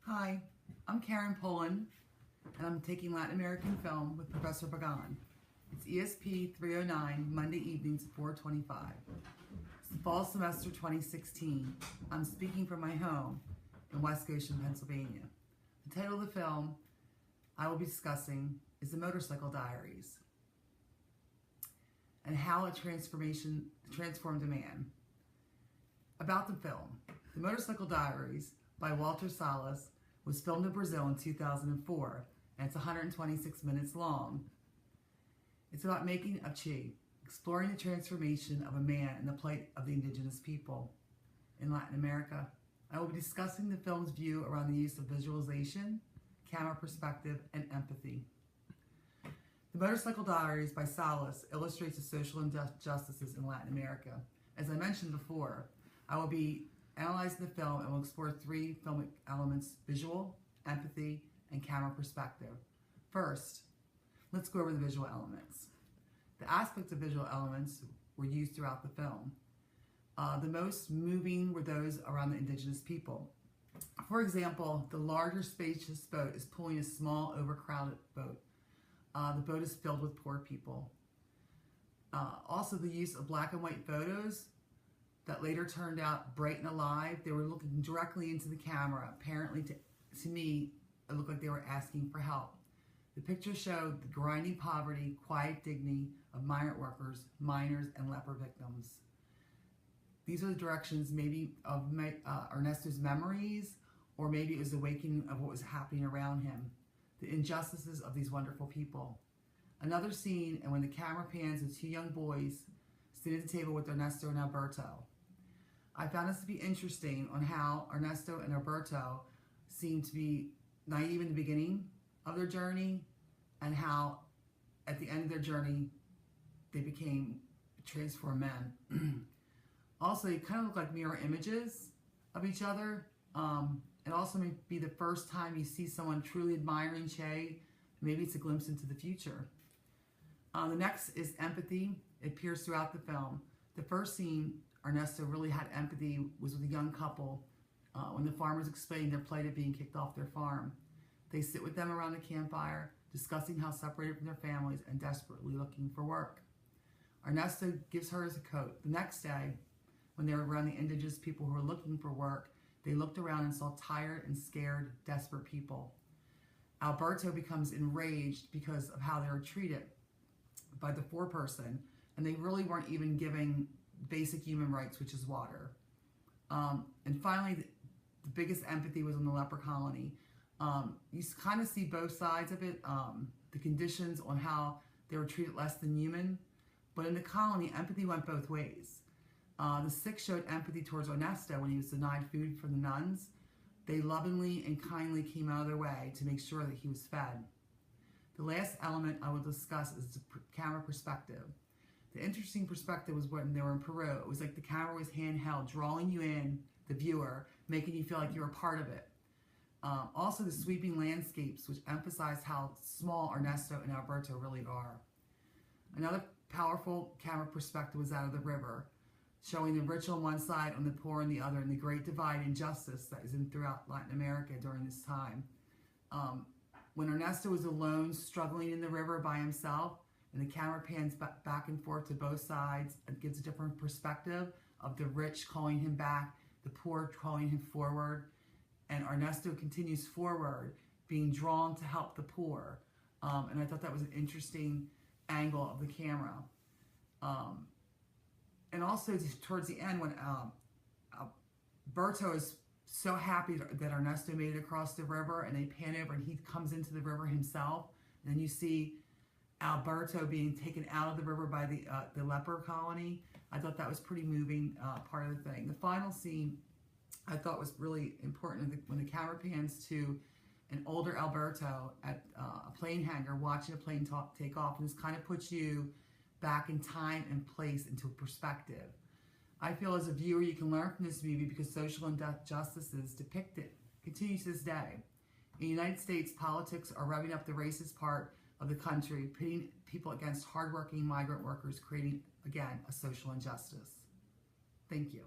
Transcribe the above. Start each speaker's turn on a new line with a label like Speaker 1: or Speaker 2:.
Speaker 1: Hi, I'm Karen Polen, and I'm taking Latin American film with Professor Pagan. It's ESP 309, Monday evenings at 4:25. It's the fall semester 2016. I'm speaking from my home in West Goshen, Pennsylvania. The title of the film I will be discussing is The Motorcycle Diaries and how a transformed a man. About the film, The Motorcycle Diaries by Walter Salles was filmed in Brazil in 2004, and it's 126 minutes long. It's about making a chi, exploring the transformation of a man and the plight of the indigenous people in Latin America. I will be discussing the film's view around the use of visualization, camera perspective, and empathy. The Motorcycle Diaries by Salles illustrates the social injustices in Latin America. As I mentioned before, I will be analyzing the film and will explore three filmic elements: visual, empathy, and camera perspective. First, let's go over the visual elements. The aspects of visual elements were used throughout the film. The most moving were those around the indigenous people. For example, the larger spacious boat is pulling a small overcrowded boat. The boat is filled with poor people. Also, the use of black and white photos that later turned out bright and alive. They were looking directly into the camera. Apparently, to me, it looked like they were asking for help. The picture showed the grinding poverty, quiet dignity of migrant workers, miners, and leper victims. These are the directions maybe of Ernesto's memories, or maybe it was the awakening of what was happening around him, the injustices of these wonderful people. Another scene, and when the camera pans with two young boys sitting at the table with Ernesto and Alberto. I found this to be interesting on how Ernesto and Alberto seemed to be naive in the beginning of their journey, and how at the end of their journey they became transformed men. Also, they kind of look like mirror images of each other. It also may be the first time you see someone truly admiring Che. Maybe it's a glimpse into the future. The next is empathy. It appears throughout the film. The first scene Ernesto really had empathy was with a young couple when the farmers explained their plight of being kicked off their farm. They sit with them around a campfire, discussing how separated from their families and desperately looking for work. Ernesto gives her his coat. The next day, when they were around the indigenous people who were looking for work, they looked around and saw tired and scared, desperate people. Alberto becomes enraged because of how they were treated by the foreperson, and they really weren't even giving basic human rights, which is water. And finally, the biggest empathy was on the leper colony. You kind of see both sides of it, the conditions on how they were treated less than human, but in the colony, empathy went both ways. The sick showed empathy towards Ernesto when he was denied food from the nuns. They lovingly and kindly came out of their way to make sure that he was fed. The last element I will discuss is the camera perspective. The interesting perspective was when they were in Peru. It was like the camera was handheld, drawing you in, the viewer, making you feel like you were part of it. Also, the sweeping landscapes, which emphasized how small Ernesto and Alberto really are. Another powerful camera perspective was out of the river, showing the rich on one side and the poor on the other, and the great divide and injustice that is in throughout Latin America during this time. When Ernesto was alone, struggling in the river by himself, and the camera pans back and forth to both sides, it gives a different perspective of the rich calling him back, the poor calling him forward, and Ernesto continues forward, being drawn to help the poor. And I thought that was an interesting angle of the camera. And also towards the end, when Alberto is so happy that Ernesto made it across the river, and they pan over and he comes into the river himself, and then you see Alberto being taken out of the river by the leper colony. I thought that was pretty moving part of the thing. The final scene I thought was really important when the camera pans to an older Alberto at a plane hangar watching a plane take off, and this kind of puts you back in time and place into perspective. I feel as a viewer you can learn from this movie because social injustices depicted continue to this day. In the United States, politics are revving up the racist part of the country, pitting people against hardworking migrant workers, creating, again, a social injustice. Thank you.